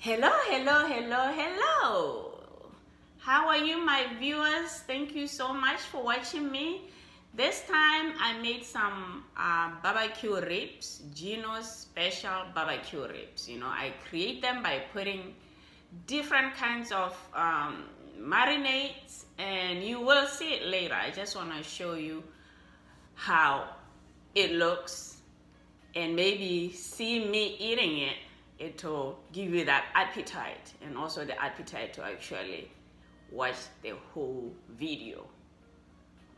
Hello, hello, hello, hello. How are you, my viewers? Thank you so much for watching me. This time I made some barbecue ribs, Gino's special barbecue ribs. You know, I create them by putting different kinds of marinades, and you will see it later. I just want to show you how it looks, and maybe see me eating it. It will give you that appetite, and also the appetite to actually watch the whole video.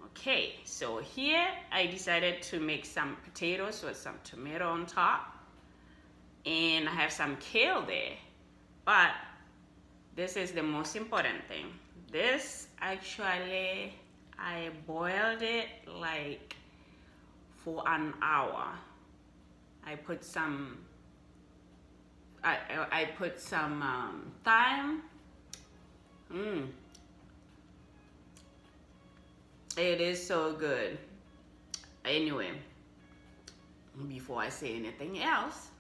Okay, so here I decided to make some potatoes with some tomato on top, and I have some kale there. But this is the most important thing. This actually, I boiled it like for an hour. I put some thyme. It is so good. Anyway, before I say anything else,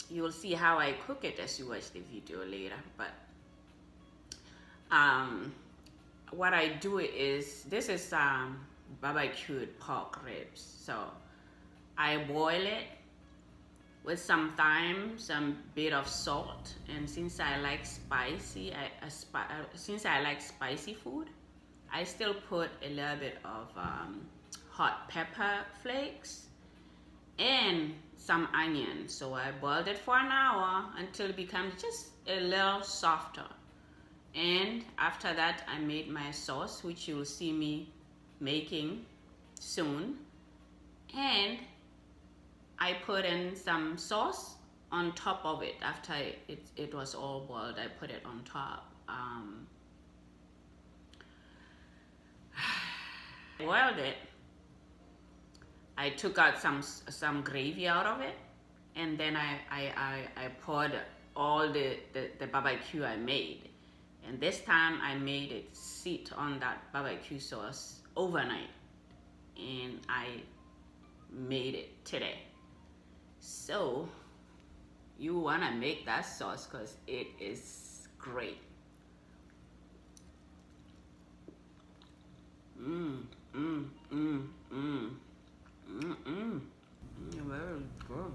you'll see how I cook it as you watch the video later. But what I do is, this is barbecued pork ribs. So I boil it with some thyme, some bit of salt, and since I like spicy, since I like spicy food, I still put a little bit of hot pepper flakes and some onion. So I boiled it for an hour until it becomes just a little softer. And after that, I made my sauce, which you'll see me making soon. And I put in some sauce on top of it. After it was all boiled, I put it on top. Boiled it. I took out some gravy out of it, and then I poured all the barbecue I made. And this time I made it sit on that barbecue sauce overnight, and I made it today. So you want to make that sauce because it is great. Very good.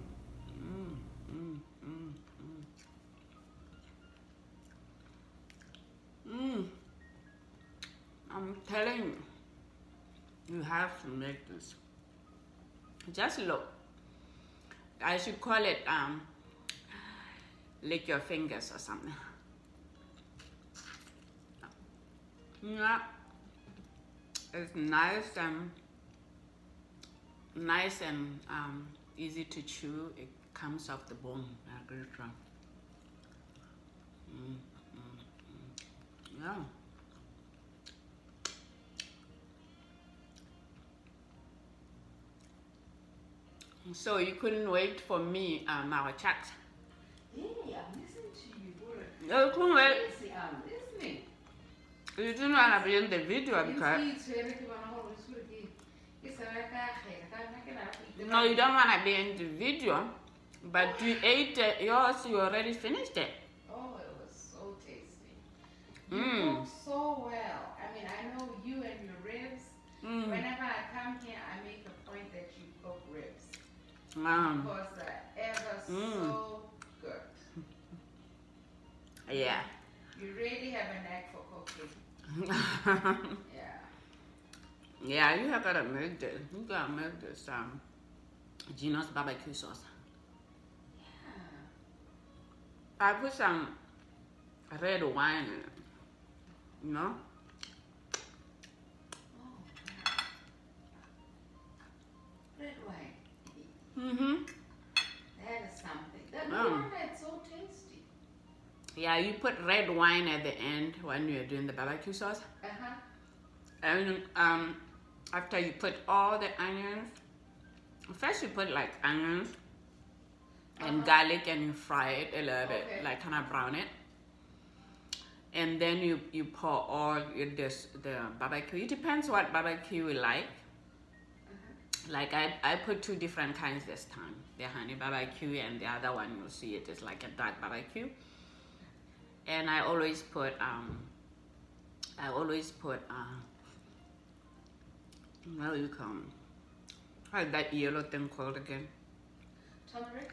I'm telling you, you have to make this. Just look. I should call it lick your fingers or something. Yeah, it's nice and easy to chew. It comes off the bone. Yeah. So you couldn't wait for me, our chat. Yeah, I'm listening to you. You couldn't wait. I'm listening. You didn't want to be in the video because... No, you don't want to be in the video, but you ate yours, you already finished it. Oh, it was so tasty. You cook so well. I mean, I know you and your ribs. Whenever I come here, I make a point that you cook ribs. Because they're ever so good. Yeah. You really have a knack for cooking. Yeah. Yeah, you have got to make this. You got to make this Gino's barbecue sauce. Yeah. I put some red wine in it. You know? Oh, yeah. Red wine. That is something. No wonder it's so tasty. Yeah, you put red wine at the end when you're doing the barbecue sauce. And after you put all the onions, first you put like onions and garlic, and you fry it a little bit, like kind of brown it. And then you pour all the barbecue. It depends what barbecue you like. Like I put two different kinds this time. The honey barbecue and the other one you'll see it is like a dark barbecue. And I always put what do you call it? How's that yellow thing called again? Turmeric?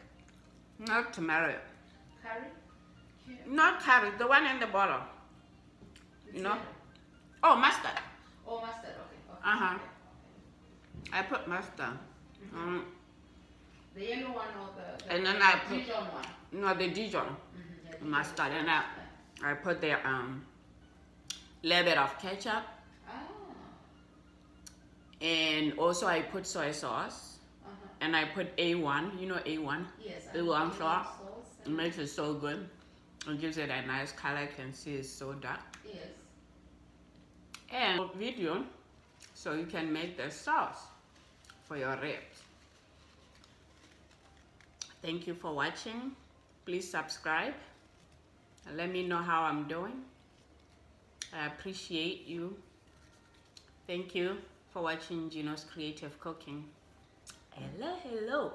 Not turmeric. Curry? Yeah. Not curry, the one in the bottle. It's you know? yellow. Oh, mustard. Oh, mustard, okay. Uh-huh. Okay. I put mustard. The yellow one or the and then I put Dijon one? No, the Dijon mustard, and I put the little bit of ketchup. And also I put soy sauce. And I put A1, you know A1? Yes. A1 sauce. It makes it so good. It gives it a nice color. You can see it's so dark. Yes. And video, so you can make the sauce for your ribs. Thank you for watching. Please subscribe and let me know how I'm doing. I appreciate you. Thank you for watching Gino's Creative Cooking. Hello, hello.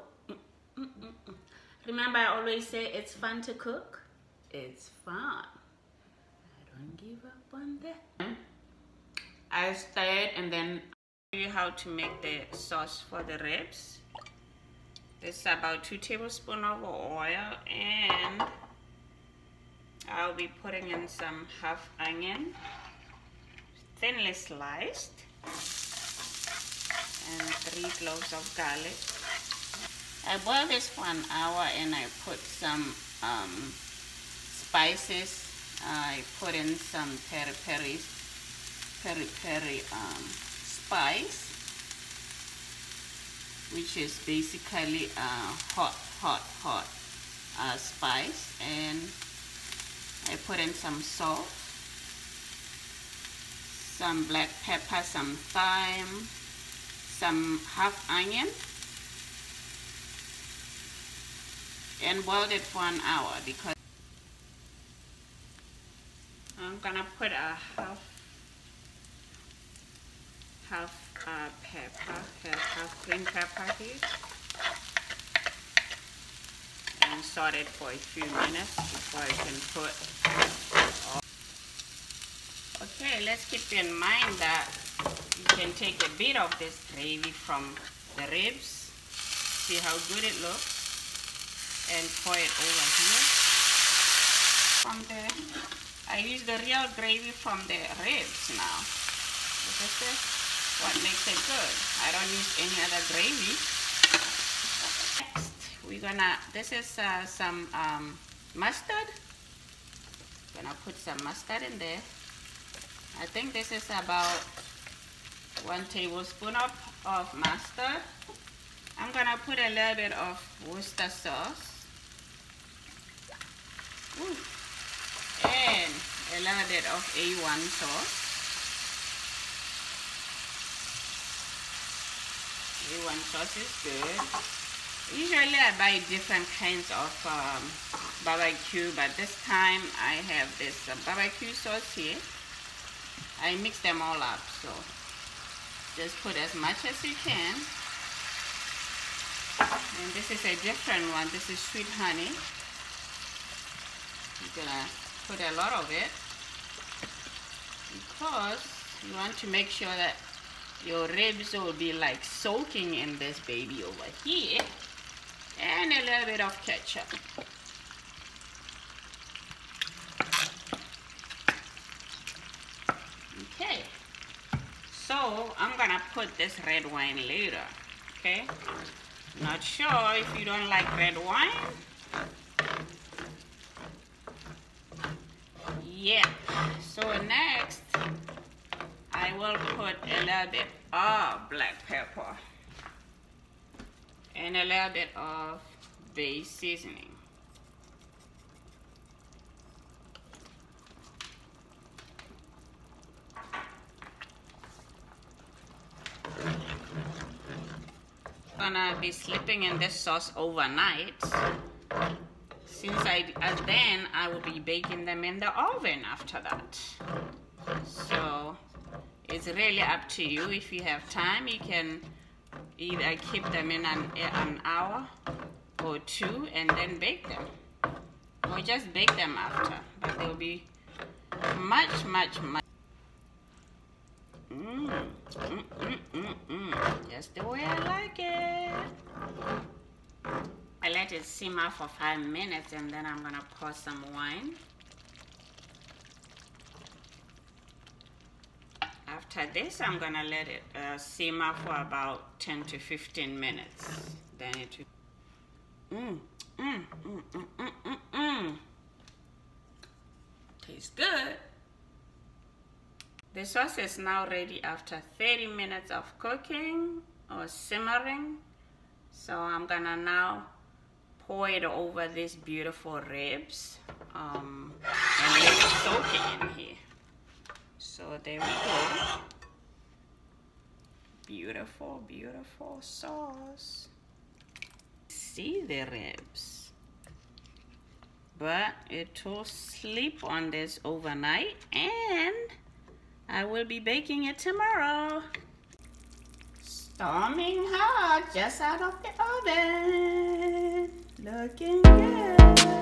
Remember, I always say it's fun to cook. It's fun. I don't give up on that. I stirred, and then I'll show you how to make the sauce for the ribs. This is about 2 tablespoons of oil, and I'll be putting in some half onion, thinly sliced, and 3 cloves of garlic. I boiled this for an hour, and I put some spices. I put in some peri-peri spice, which is basically hot spice, and I put in some salt, some black pepper, some thyme, some half onion, and boiled it for an hour because I'm gonna put a half green pepper here, and saute it for a few minutes before I can put. Okay, let's keep in mind that you can take a bit of this gravy from the ribs, see how good it looks, and pour it over here. I use the real gravy from the ribs now. This is what makes it good. I don't use any other gravy. Next, this is some mustard. Gonna put some mustard in there. I think this is about 1 tablespoon of mustard. I'm gonna put a little bit of Worcester sauce. And a little bit of A1 sauce. A1 sauce is good. Usually I buy different kinds of barbecue, but this time I have this barbecue sauce here. I mix them all up, so just put as much as you can. And this is a different one. This is sweet honey. You're gonna put a lot of it because you want to make sure that your ribs will be like soaking in this baby over here. And a little bit of ketchup. Okay, so I'm gonna put this red wine later. Okay, not sure if you don't like red wine. Yeah, so next I will put a little bit of black pepper and a little bit of base seasoning. I'm gonna be slipping in this sauce overnight. Since then I will be baking them in the oven after that. So it's really up to you. If you have time, you can Either I keep them in an hour or two and then bake them, or just bake them after, but they'll be much just the way I like it. I let it simmer for 5 minutes and then I'm gonna pour some wine. After this, I'm gonna let it simmer for about 10 to 15 minutes. Then it will tastes good. The sauce is now ready after 30 minutes of cooking or simmering. So I'm gonna now pour it over these beautiful ribs and let it soak in here. So there we go. Beautiful, beautiful sauce. See the ribs. But it will sleep on this overnight and I will be baking it tomorrow. Storming hot, just out of the oven. Looking good.